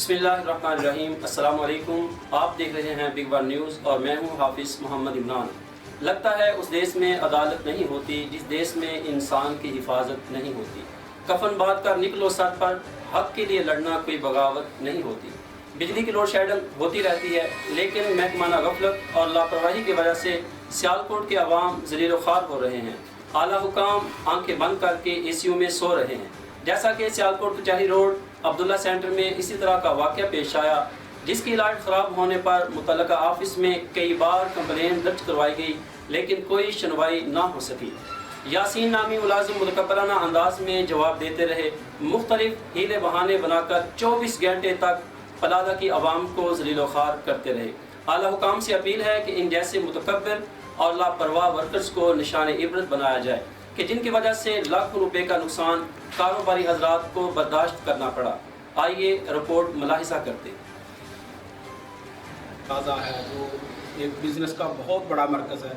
بسم اللہ الرحمن الرحیم۔ السلام علیکم، آپ دیکھ رہے ہیں بگ ون نیوز اور میں ہوں حافظ محمد عمران۔ لگتا ہے اس دیش میں عدالت نہیں ہوتی جس دیش میں انسان کی حفاظت نہیں ہوتی۔ کفن باندھ کر نکلو سر پر، حق کے لیے لڑنا کوئی بغاوت نہیں ہوتی۔ بجلی کی لوڈ شیڈنگ ہوتی رہتی ہے لیکن محکمانہ غفلت اور لاپرواہی کی وجہ سے سیالکوٹ کے عوام ذلیل و خوار ہو رہے ہیں۔ اعلیٰ حکام آنکھیں بند کر کے اے سی یو میں سو رہے ہیں، جیسا کہ سیالکوٹ کچہری روڈ عبداللہ سینٹر میں اسی طرح کا واقعہ پیش آیا، جس کی لائٹ خراب ہونے پر متعلقہ آفس میں کئی بار کمپلین درج کروائی گئی لیکن کوئی سنوائی نہ ہو سکی۔ یاسین نامی ملازم متکبرانہ انداز میں جواب دیتے رہے، مختلف ہیلے بہانے بنا کر 24 گھنٹے تک پلادہ کی عوام کو ذلیل و خوار کرتے رہے۔ اعلیٰ حکام سے اپیل ہے کہ ان جیسے متکبر اور لاپرواہ ورکرز کو نشان عبرت بنایا جائے کہ جن کی وجہ سے لاکھوں روپے کا نقصان کاروباری حضرات کو برداشت کرنا پڑا۔ آئیے رپورٹ ملاحظہ کرتے ہیں۔ تازہ ہے جو ایک بزنس کا بہت بڑا مرکز ہے،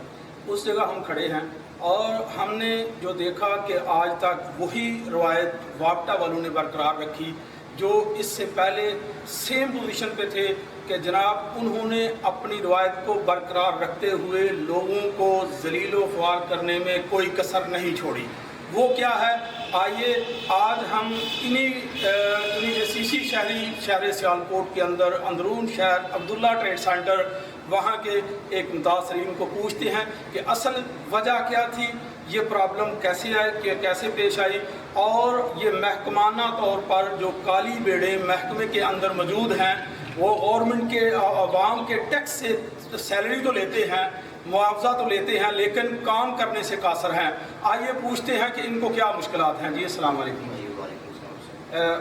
اس جگہ ہم کھڑے ہیں اور ہم نے جو دیکھا کہ آج تک وہی روایت واپٹا والوں نے برقرار رکھی جو اس سے پہلے سیم پوزیشن پہ تھے کہ جناب انہوں نے اپنی روایت کو برقرار رکھتے ہوئے لوگوں کو ذلیل و خوار کرنے میں کوئی کسر نہیں چھوڑی۔ وہ کیا ہے؟ آئیے آج ہم انہی سی شہر سیالکوٹ کے اندر اندرون شہر عبداللہ ٹریڈ سینٹر وہاں کے ایک متاثرین کو پوچھتے ہیں کہ اصل وجہ کیا تھی، یہ پرابلم کیسے پیش آئی، اور یہ محکمانہ طور پر جو کالی بیڑے محکمے کے اندر موجود ہیں وہ گورنمنٹ کے عوام کے ٹیکس سے سیلری تو لیتے ہیں، معاوضہ تو لیتے ہیں، لیکن کام کرنے سے قاصر ہیں۔ آئیے پوچھتے ہیں کہ ان کو کیا مشکلات ہیں۔ جی السلام علیکم۔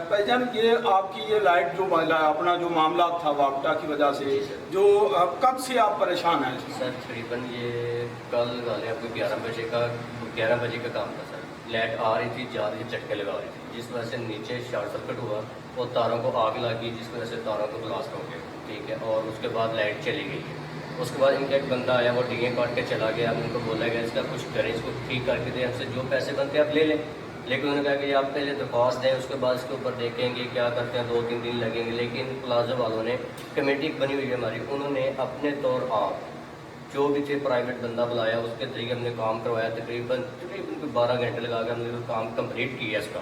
بھائی جان، یہ آپ کی یہ لائٹ جو اپنا جو معاملات تھا واپٹا کی وجہ سے، جو کب سے آپ پریشان ہیں؟ سر تقریباً یہ کل والے آپ کو 11 بجے کا کام تھا سر۔ لائٹ آ رہی تھی، جا رہی تھی، جھٹکے لگا رہی تھی، جس وجہ سے نیچے شارٹ سرکٹ ہوا اور تاروں کو آگ لگی، جس وجہ سے تاروں کو بلاسٹ ہو گیا، ٹھیک ہے، اور اس کے بعد لائٹ چلی گئی۔ اس کے بعد ان کا ایک بندہ آیا، وہ ڈیگیں کاٹ کے چلا گیا۔ اب ان کو بولا گیا اس کا کچھ کریں، اس کو ٹھیک کر کے دیں، ہم سے جو پیسے بنتے ہیں آپ لے لیں، لیکن انہوں نے کہا کہ آپ پہلے درخواست دیں، اس کے بعد اس کے اوپر دیکھیں گے کیا کرتے ہیں، 2-3 دن لگیں گے۔ لیکن پلازا والوں نے کمیٹی بنی ہوئی ہے ہماری، انہوں نے اپنے طور آپ جو بھی تھے پرائیویٹ بندہ بلایا، اس کے طریقے ہم نے کام کروایا۔ تقریباً 12 گھنٹے لگا کے ہم نے کام کمپلیٹ کیا اس کا،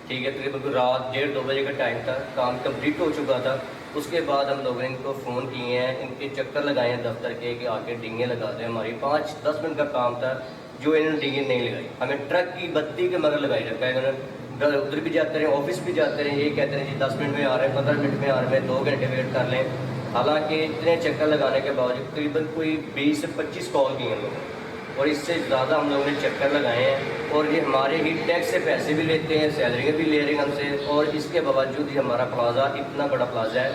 ٹھیک ہے۔ تقریباً رات 1:30-2 بجے کا ٹائم تھا، کام کمپلیٹ ہو چکا تھا۔ اس کے بعد ہم لوگوں نے ان کو فون کیے ہیں، ان کے چکر لگائے ہیں دفتر کے کہ آ کے ڈنگیں لگا دیں۔ ہماری 5-10 منٹ کا کام تھا جو انہوں نے ڈنگیں نہیں لگائی، ہمیں ٹرک کی بتی کے مگر لگائی رکھا ہے۔ انہوں نے ادھر بھی جاتے رہے، آفس بھی جاتے رہے، یہ کہتے ہیں جی 10 منٹ میں آ رہے ہیں، 15 منٹ میں آ رہے ہیں، 2 گھنٹے ویٹ کر لیں۔ حالانکہ اتنے چکر لگانے کے باوجود تقریباً کوئی 20 سے 25 کال کی ہیں لوگوں نے، اور اس سے زیادہ ہم لوگوں نے چکر لگائے ہیں، اور یہ ہمارے ہی ٹیکس سے پیسے بھی لیتے ہیں، سیلریاں بھی لے رہے ہیں ہم سے، اور اس کے باوجود ہی ہمارا پلازا اتنا بڑا پلازا ہے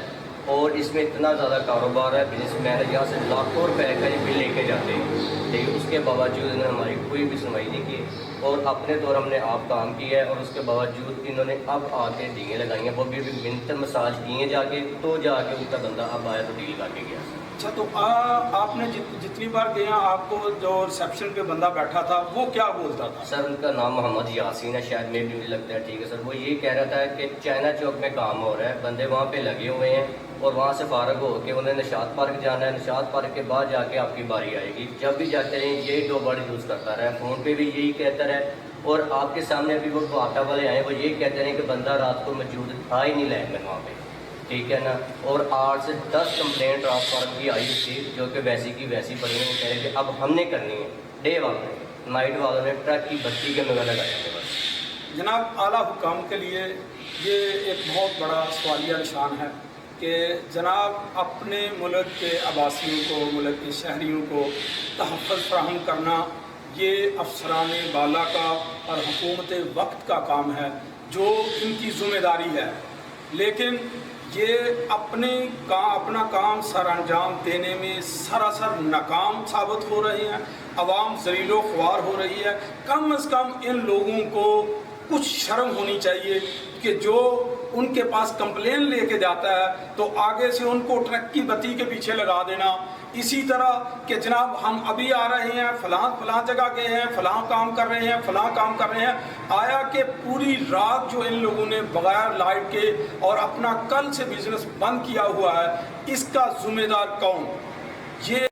اور اس میں اتنا زیادہ کاروبار ہے، بزنس مین یہاں سے لاکھوں روپے کا بل لے کے جاتے ہیں، لیکن اس کے باوجود انہوں نے ہماری کوئی بھی سنوائی نہیں کی، اور اپنے طور ہم نے آپ کام کیا ہے، اور اس کے باوجود انہوں نے اب آ کے ڈیگیں لگائی ہیں، وہ بھی منت مساج کی ہیں جا کے، تو جا کے ان کا بندہ اب آیا تو ڈیل لگا کے گیا۔ اچھا، تو آپ نے جتنی بار گیا آپ کو جو ریسیپشن پہ بندہ بیٹھا تھا وہ کیا بولتا تھا؟ سر ان کا نام محمد یاسین ہے، شاید میں بھی مجھے لگتا ہے، ٹھیک ہے سر۔ وہ یہ کہہ رہا تھا کہ چائنا چوک میں کام ہو رہا ہے، بندے وہاں پہ لگے ہوئے ہیں، اور وہاں سے فارغ ہو کے انہیں نشاط پارک جانا ہے، نشاط پارک کے بعد جا کے آپ کی باری آئے گی۔ جب بھی جاتے رہے یہی 2 ورڈ یوز کرتا رہا، فون پہ بھی یہی کہتا رہے، اور آپ کے سامنے ابھی وہ آٹا والے آئے وہ یہی کہتے رہے کہ بندہ رات کو موجود تھا ہی نہیں لائن میں وہاں پہ، ٹھیک ہے نا۔ اور 8 سے 10 کمپلین ٹرانسفارم کی آئی تھی جو کہ ویسی کی ویسی پڑی ہیں، کہہ رہے کہ اب ہم نے کرنی ہے۔ ڈے والوں نے، نائٹ والوں نے ٹرک کی بتی کے مگر لگائے تھے بس۔ جناب اعلیٰ حکام کے لیے یہ ایک بہت بڑا سوالیہ نشان ہے کہ جناب اپنے ملک کے عباسیوں کو، ملک کے شہریوں کو تحفظ فراہم کرنا یہ افسران بالا کا اور حکومت وقت کا کام ہے، جو ان کی ذمہ داری ہے، لیکن یہ اپنا کام سر انجام دینے میں سراسر ناکام ثابت ہو رہے ہیں، عوام ذلیل و خوار ہو رہی ہے۔ کم از کم ان لوگوں کو کچھ شرم ہونی چاہیے کہ جو ان کے پاس کمپلین لے کے جاتا ہے تو آگے سے ان کو ٹرک کی بتی کے پیچھے لگا دینا، اسی طرح کہ جناب ہم ابھی آ رہے ہیں، فلاں جگہ گئے ہیں، فلاں کام کر رہے ہیں، فلاں کام کر رہے ہیں، آیا کہ پوری رات جو ان لوگوں نے بغیر لائٹ کے اور اپنا کل سے بزنس بند کیا ہوا ہے، اس کا ذمہ دار کون؟ یہ